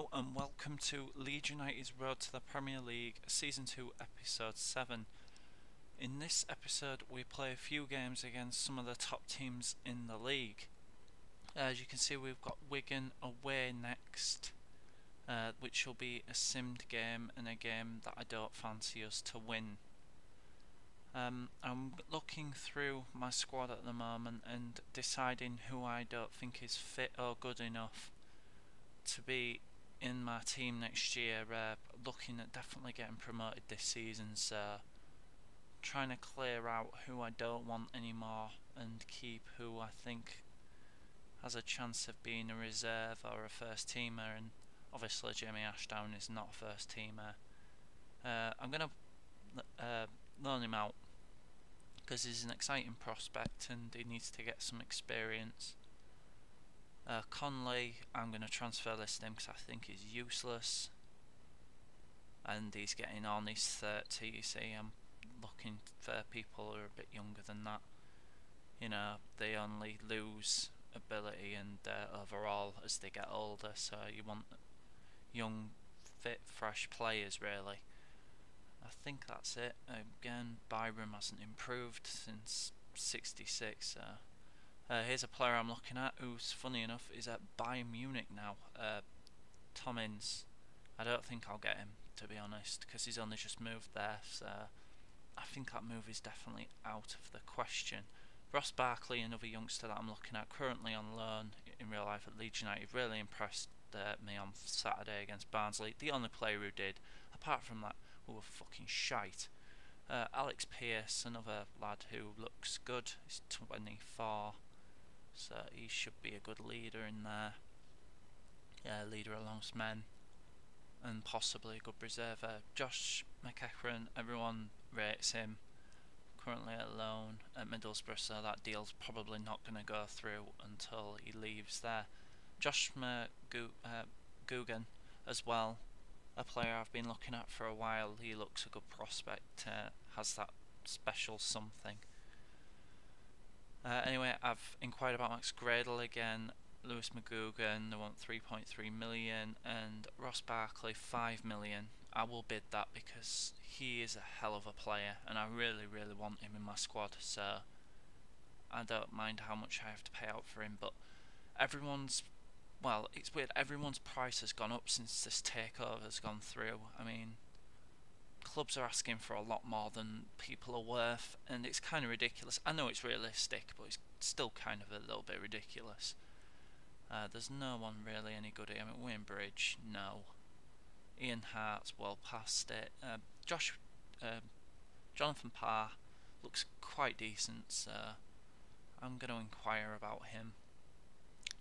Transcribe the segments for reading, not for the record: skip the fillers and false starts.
Hello and welcome to Leeds United's Road to the Premier League Season 2 Episode 7. In this episode we play a few games against some of the top teams in the league. As you can see, we've got Wigan away next, which will be a simmed game and a game that I don't fancy us to win. I'm looking through my squad at the moment and deciding who I don't think is fit or good enough to be in my team next year, looking at definitely getting promoted this season, so trying to clear out who I don't want anymore and keep who I think has a chance of being a reserve or a first teamer. And obviously Jamie Ashdown is not a first teamer. I'm going to loan him out because he's an exciting prospect and he needs to get some experience. Conley, I'm going to transfer list him because I think he's useless, and he's getting on, he's 30, you see. I'm looking for people who are a bit younger than that. You know, they only lose ability and overall as they get older, so you want young, fit, fresh players really. I think that's it. Again, Byram hasn't improved since 66, so here's a player I'm looking at who's, funny enough, is at Bayern Munich now. Tom Ince. I don't think I'll get him, to be honest, because he's only just moved there, so I think that move is definitely out of the question. Ross Barkley, another youngster that I'm looking at, currently on loan in real life at Leeds United, really impressed me on Saturday against Barnsley. The only player who did. Apart from that, we were fucking shite. Alex Pearce, another lad who looks good. He's 24. So he should be a good leader in there. Yeah, leader amongst men. And possibly a good preserver. Josh McEachran, everyone rates him. Currently at loan at Middlesbrough, so that deal's probably not going to go through until he leaves there. Josh Gugan as well. A player I've been looking at for a while. He looks a good prospect. Has that special something. Anyway, I've inquired about Max Gradle again. Lewis McGugan, they want 3.3 million, and Ross Barkley 5 million. I will bid that because he is a hell of a player and I really want him in my squad, so I don't mind how much I have to pay out for him. But it's weird, everyone's price has gone up since this takeover has gone through. I mean, clubs are asking for a lot more than people are worth, and it's kind of ridiculous. I know it's realistic, but it's still kind of a little bit ridiculous. There's no one really any good here. I mean, Wayne Bridge, no. Ian Hart's well past it. Jonathan Parr looks quite decent, so I'm going to inquire about him.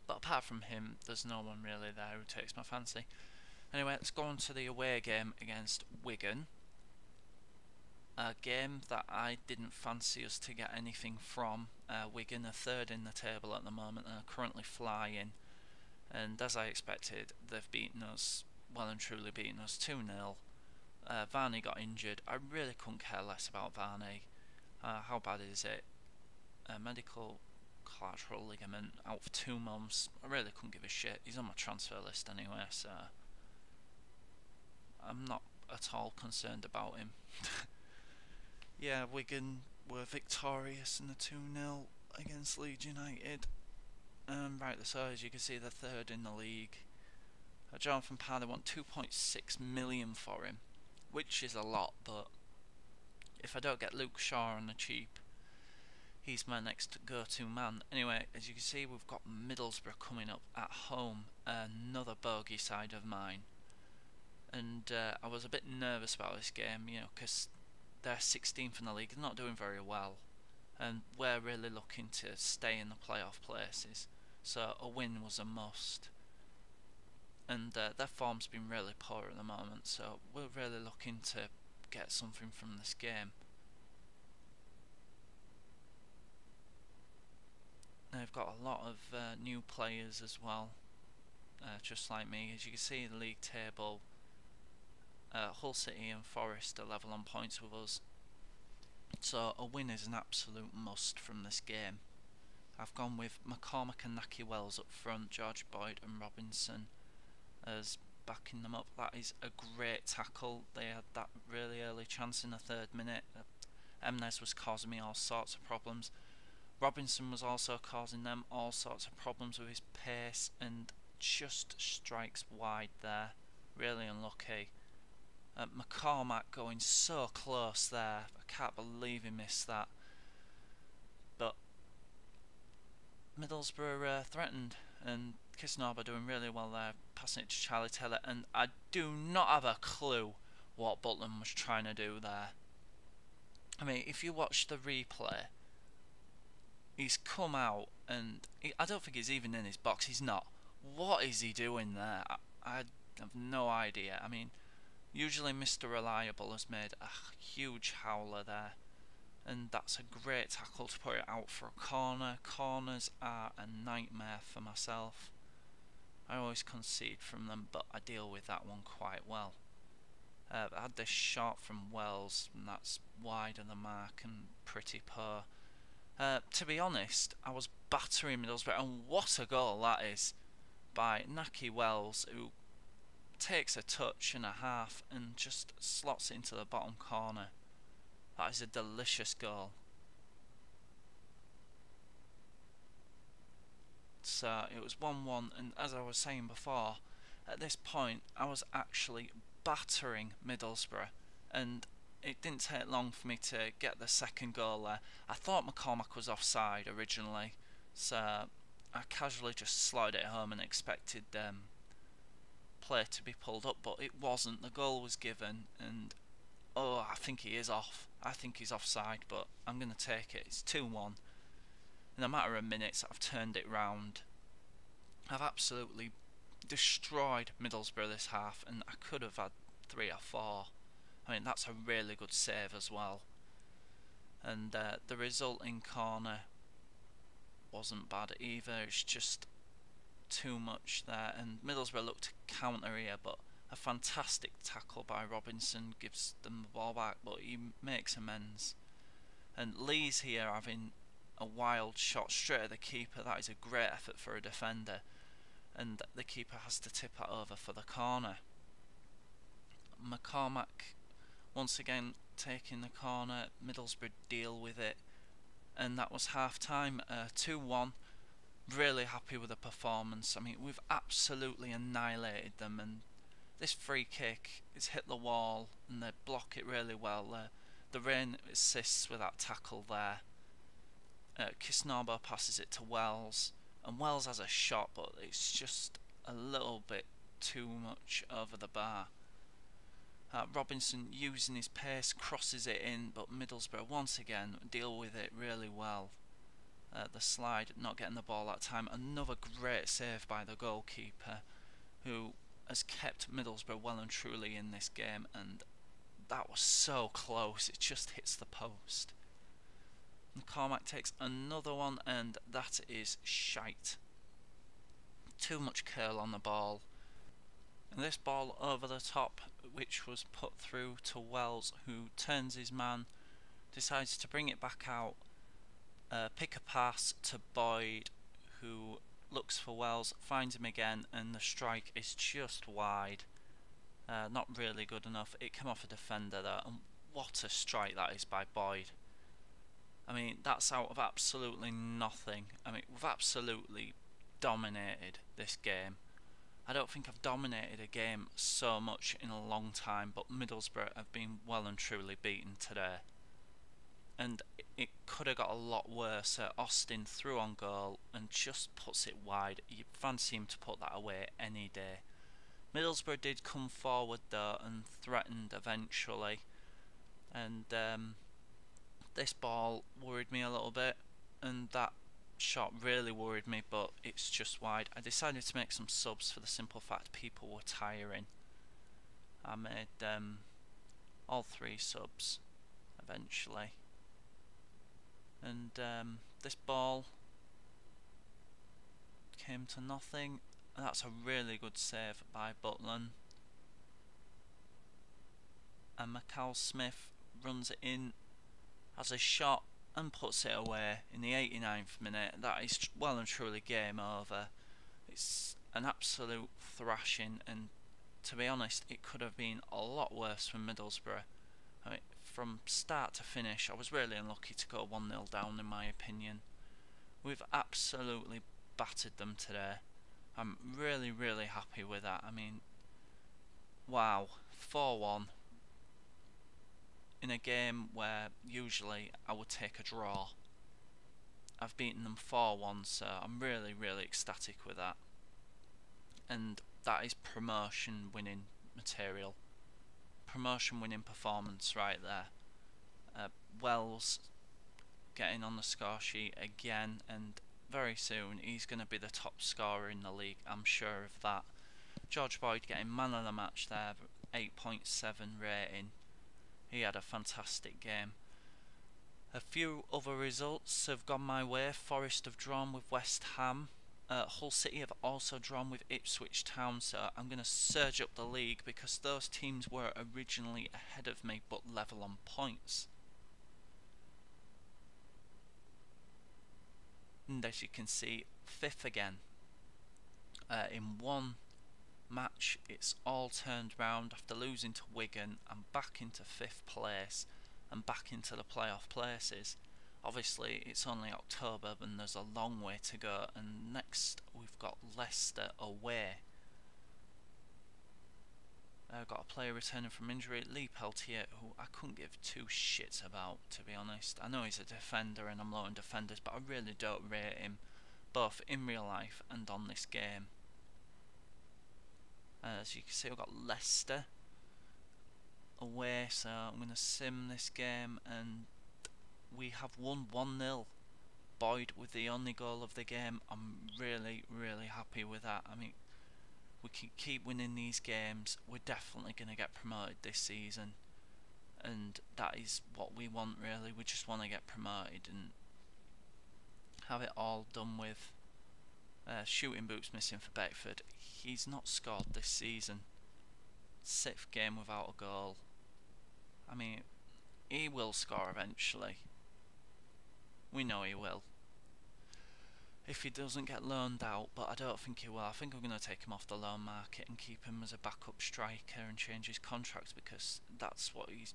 But apart from him, there's no one really there who takes my fancy. Anyway, let's go on to the away game against Wigan. A game that I didn't fancy us to get anything from. Wigan are third in the table at the moment and are currently flying. And as I expected, they've beaten us, well and truly beaten us 2-0. Varney got injured. I really couldn't care less about Varney. How bad is it? Medical collateral ligament out for 2 months. I really couldn't give a shit. He's on my transfer list anyway, so I'm not at all concerned about him. Yeah, Wigan were victorious in the 2-0 against Leeds United. Right, so as you can see, they're third in the league. Jonathan Parr, they want 2.6 million for him, which is a lot, but if I don't get Luke Shaw on the cheap, he's my next go-to man. Anyway, as you can see, we've got Middlesbrough coming up at home, another bogey side of mine. And I was a bit nervous about this game, you know, because they're 16th in the league, they're not doing very well, and we're really looking to stay in the playoff places, so a win was a must. And their form's been really poor at the moment, so we're really looking to get something from this game. They've got a lot of new players as well, just like me. As you can see, the league table, Hull City and Forest are level on points with us, so a win is an absolute must from this game. I've gone with McCormack and Naki Wells up front, George Boyd and Robinson as backing them up. That is a great tackle. They had that really early chance in the 3rd minute. Emnes was causing me all sorts of problems. Robinson was also causing them all sorts of problems with his pace, and just strikes wide there. Really unlucky. McCormack going so close there. I can't believe he missed that. But Middlesbrough threatened, and Kisnorbo doing really well there, passing it to Charlie Taylor, and I do not have a clue what Butland was trying to do there. I mean, if you watch the replay, he's come out, and I don't think he's even in his box. He's not. What is he doing there? I have no idea. I mean, usually Mr. Reliable has made a huge howler there, and that's a great tackle to put it out for a corner. Corners are a nightmare for myself. I always concede from them, but I deal with that one quite well. I had this shot from Wells, and that's wide of the mark and pretty poor. To be honest, I was battering Middlesbrough, and what a goal that is by Naki Wells, who takes a touch and a half and just slots it into the bottom corner. That is a delicious goal. So it was 1-1, and as I was saying before, at this point I was actually battering Middlesbrough, and it didn't take long for me to get the second goal there. I thought McCormack was offside originally, so I casually just slid it home and expected play to be pulled up, but it wasn't. The goal was given, and oh, I think he is off. I think he's offside, but I'm going to take it. It's 2-1. In a matter of minutes, I've turned it round. I've absolutely destroyed Middlesbrough this half, and I could have had 3 or 4. I mean, that's a really good save as well. And the resulting corner wasn't bad either. It's just too much there, and Middlesbrough looked to counter here, but a fantastic tackle by Robinson gives them the ball back, but he makes amends. And Leeds here having a wild shot straight at the keeper. That is a great effort for a defender, and the keeper has to tip it over for the corner. McCormack once again taking the corner. Middlesbrough deal with it, and that was half time. 2-1. Really happy with the performance. I mean, we've absolutely annihilated them, and this free kick is hit the wall and they block it really well. The rain assists with that tackle there. Kisnorbo passes it to Wells, and Wells has a shot, but it's just a little bit too much over the bar. Robinson, using his pace, crosses it in, but Middlesbrough once again deal with it really well. The slide, not getting the ball that time. Another great save by the goalkeeper, who has kept Middlesbrough well and truly in this game, and that was so close, it just hits the post. McCormack takes another one, and that is shite. Too much curl on the ball. And this ball over the top, which was put through to Wells, who turns his man, decides to bring it back out, pick a pass to Boyd, who looks for Wells, finds him again, and the strike is just wide. Not really good enough. It came off a defender there, and what a strike that is by Boyd. I mean, that's out of absolutely nothing. I mean, we've absolutely dominated this game. I don't think I've dominated a game so much in a long time, but Middlesbrough have been well and truly beaten today. And it could have got a lot worse. Austin threw on goal and just puts it wide. You fancy him to put that away any day. Middlesbrough did come forward though and threatened eventually, and this ball worried me a little bit, and that shot really worried me, but it's just wide. I decided to make some subs for the simple fact people were tiring. I made all 3 subs eventually, and this ball came to nothing. And that's a really good save by Butland, and Macau Smith runs it in, has a shot and puts it away in the 89th minute. That is well and truly game over. It's an absolute thrashing, and to be honest, it could have been a lot worse for Middlesbrough. I mean, from start to finish, I was really unlucky to go 1-0 down, in my opinion. We've absolutely battered them today. I'm really, really happy with that. I mean, wow, 4-1 in a game where usually I would take a draw. I've beaten them 4-1, so I'm really, really ecstatic with that. And that is promotion winning material. Promotion winning performance right there. Wells getting on the score sheet again, and very soon he's going to be the top scorer in the league, I'm sure of that. George Boyd getting man of the match there, 8.7 rating. He had a fantastic game. A few other results have gone my way. Forest have drawn with West Ham. Hull City have also drawn with Ipswich Town, so I'm going to surge up the league because those teams were originally ahead of me but level on points. And as you can see, 5th again. In one match, it's all turned round. After losing to Wigan, I'm back into 5th place and back into the playoff places. Obviously, it's only October and there's a long way to go. And next, we've got Leicester away. Got a player returning from injury, Lee Peltier, who I couldn't give two shits about, to be honest. I know he's a defender and I'm low on defenders, but I really don't rate him, both in real life and on this game. As you can see, we've got Leicester away, so I'm going to sim this game, and we have won 1-0. Boyd with the only goal of the game. I'm really, really happy with that. I mean, we can keep winning these games, we're definitely going to get promoted this season, and that is what we want really. We just want to get promoted and have it all done with. Shooting boots missing for Beckford. He's not scored this season. 6th game without a goal. I mean, he will score eventually. We know he will. If he doesn't get loaned out, but I don't think he will. I think I'm going to take him off the loan market and keep him as a backup striker and change his contract, because that's what he's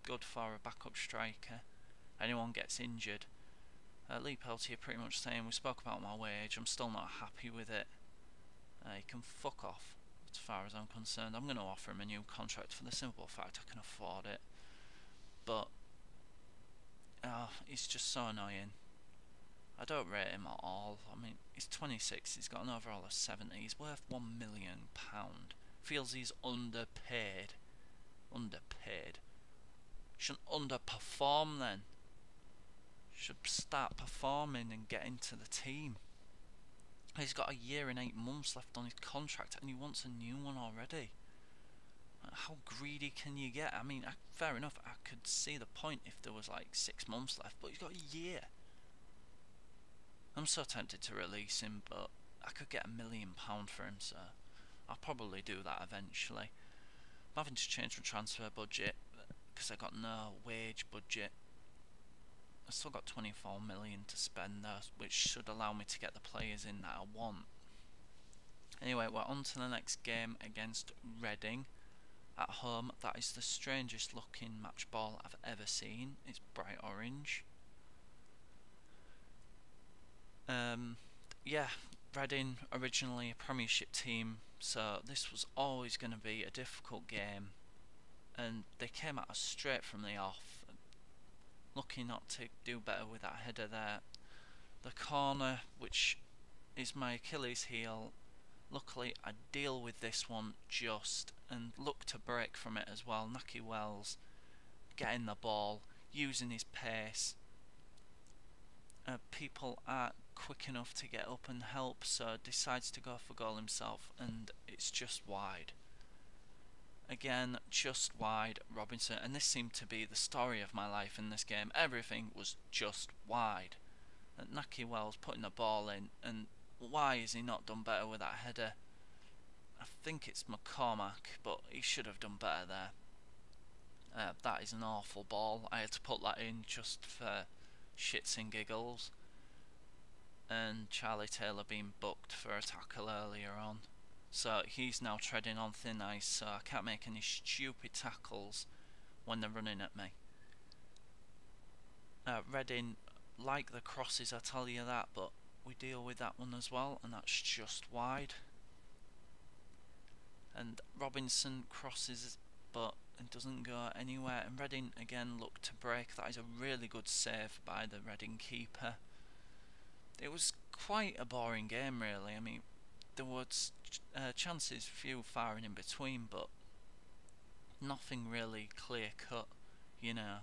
good for, a backup striker. Anyone gets injured. Lee Peltier pretty much saying, we spoke about my wage, I'm still not happy with it. He can fuck off as far as I'm concerned. I'm going to offer him a new contract for the simple fact I can afford it. But he's just so annoying. I don't rate him at all. I mean, he's 26, he's got an overall of 70, he's worth £1 million. Feels he's underpaid. Underpaid. Shouldn't underperform then. Should start performing and get into the team. He's got a year and 8 months left on his contract and he wants a new one already. How greedy can you get? I mean, fair enough, I could see the point if there was like 6 months left, but he's got a year. I'm so tempted to release him, but I could get £1 million for him, so I'll probably do that eventually. I'm having to change my transfer budget because I got no wage budget. I've still got 24 million to spend there, which should allow me to get the players in that I want. Anyway, we're on to the next game against Reading at home. That is the strangest looking match ball I've ever seen. It's bright orange. Yeah, Reading, originally a Premiership team, so this was always going to be a difficult game, and they came at us straight from the off. Lucky not to do better with that header there. The corner, which is my Achilles heel, luckily I deal with this one just, and look to break from it as well. Naki Wells getting the ball, using his pace. People aren't quick enough to get up and help, so decides to go for goal himself, and it's just wide. Again, just wide, Robinson, and this seemed to be the story of my life in this game. Everything was just wide. And Naki Wells putting the ball in, and why has he not done better with that header? I think it's McCormack, but he should have done better there. That is an awful ball. I had to put that in just for shits and giggles. And Charlie Taylor being booked for a tackle earlier on. So he's now treading on thin ice, so I can't make any stupid tackles when they're running at me. Reading like the crosses, I tell you that, but we deal with that one as well, and that's just wide. And Robinson crosses, but it doesn't go anywhere. And Reading again look to break. That is a really good save by the Reading keeper. It was quite a boring game, really. I mean, there was chances few far and in between, but nothing really clear cut. You know,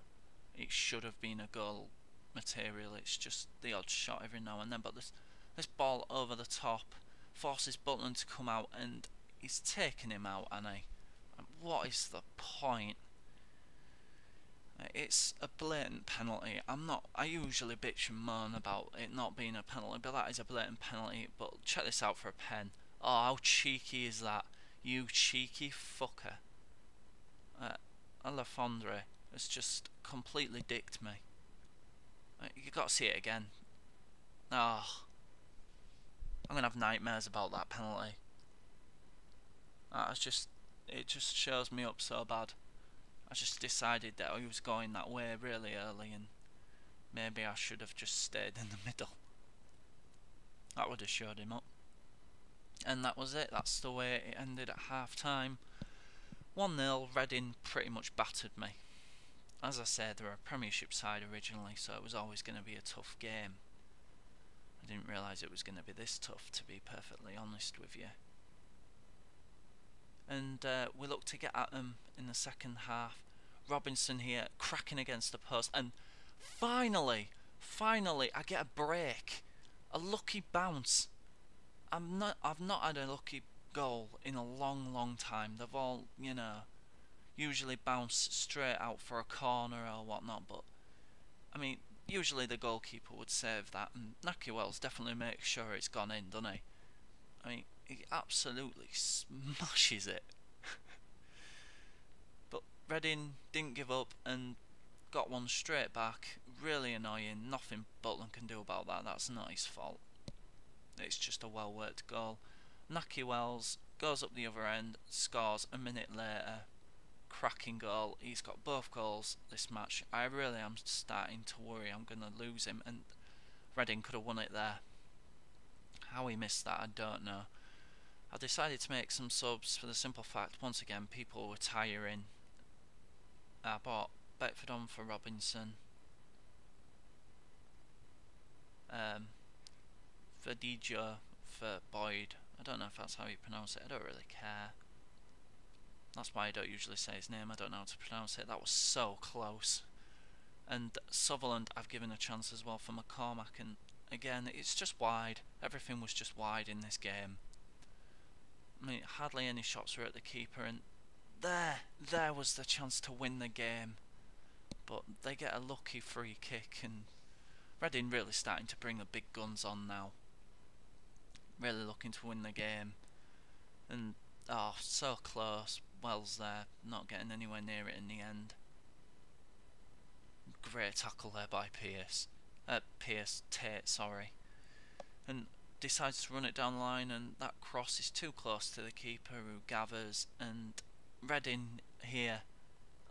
it should have been a goal material. It's just the odd shot every now and then. But this ball over the top forces Butland to come out, and he's taking him out, and what is the point? It's a blatant penalty. I usually bitch and moan about it not being a penalty, but that is a blatant penalty. But check this out for a pen. Oh, how cheeky is that? You cheeky fucker. Alafondre has just completely dicked me. You got to see it again. Oh, I'm gonna have nightmares about that penalty. It just shows me up so bad. I just decided that he was going that way really early, and maybe I should have just stayed in the middle. That would have showed him up. And that was it. That's the way it ended at half time. 1-0. Reading pretty much battered me. As I said, they were a Premiership side originally, so it was always going to be a tough game. I didn't realise it was going to be this tough, to be perfectly honest with you. And we look to get at them in the second half. Robinson here cracking against the post, and finally I get a break, a lucky bounce. I've not had a lucky goal in a long time. They've all, you know, usually bounce straight out for a corner or whatnot, but I mean, usually the goalkeeper would save that, and Naki Wells definitely makes sure it's gone in, doesn't he? I mean, he absolutely smashes it. But Reading didn't give up and got one straight back. Really annoying. Nothing Butland can do about that. That's not his fault. It's just a well worked goal. Naki Wells goes up the other end, scores a minute later. Cracking goal. He's got both goals this match. I really am starting to worry I'm going to lose him, and Reading could have won it there. How he missed that, I don't know. I decided to make some subs for the simple fact, once again, people were tiring. I bought Beckford on for Robinson. Verdijo for Boyd. I don't know if that's how you pronounce it. I don't really care. That's why I don't usually say his name. I don't know how to pronounce it. That was so close. And Sutherland I've given a chance as well for McCormack, and again, it's just wide. Everything was just wide in this game. I mean, hardly any shots were at the keeper, and there was the chance to win the game. But they get a lucky free kick, and Reading really starting to bring the big guns on now. Really looking to win the game. And, oh, so close. Wells there, not getting anywhere near it in the end. Great tackle there by Tate, sorry. And decides to run it down the line, and that cross is too close to the keeper, who gathers. And Reading here,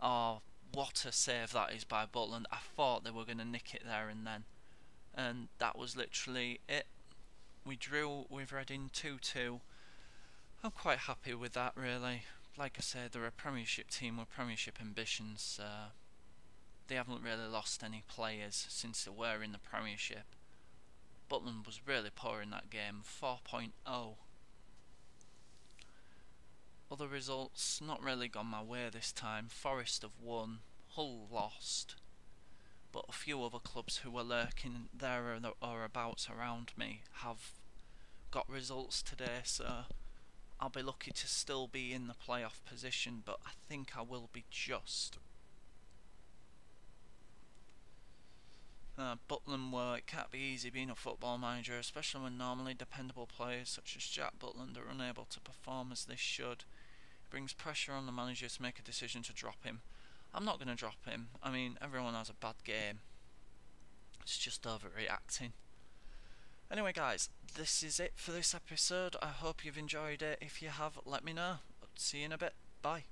oh, what a save that is by Butland. I thought they were going to nick it there and then, and that was literally it. We drew with Reading 2-2. I'm quite happy with that, really. Like I said, they're a Premiership team with Premiership ambitions. They haven't really lost any players since they were in the Premiership. Butland was really poor in that game, 4.0. Other results, not really gone my way this time. Forest have won, Hull lost, but a few other clubs who were lurking there or abouts around me have got results today, so I'll be lucky to still be in the playoff position, but I think I will be just. Butland were, it can't be easy being a football manager, especially when normally dependable players such as Jack Butland are unable to perform as they should. It brings pressure on the manager to make a decision to drop him. I'm not going to drop him. I mean, everyone has a bad game. It's just overreacting. Anyway guys, this is it for this episode. I hope you've enjoyed it. If you have, let me know. See you in a bit. Bye.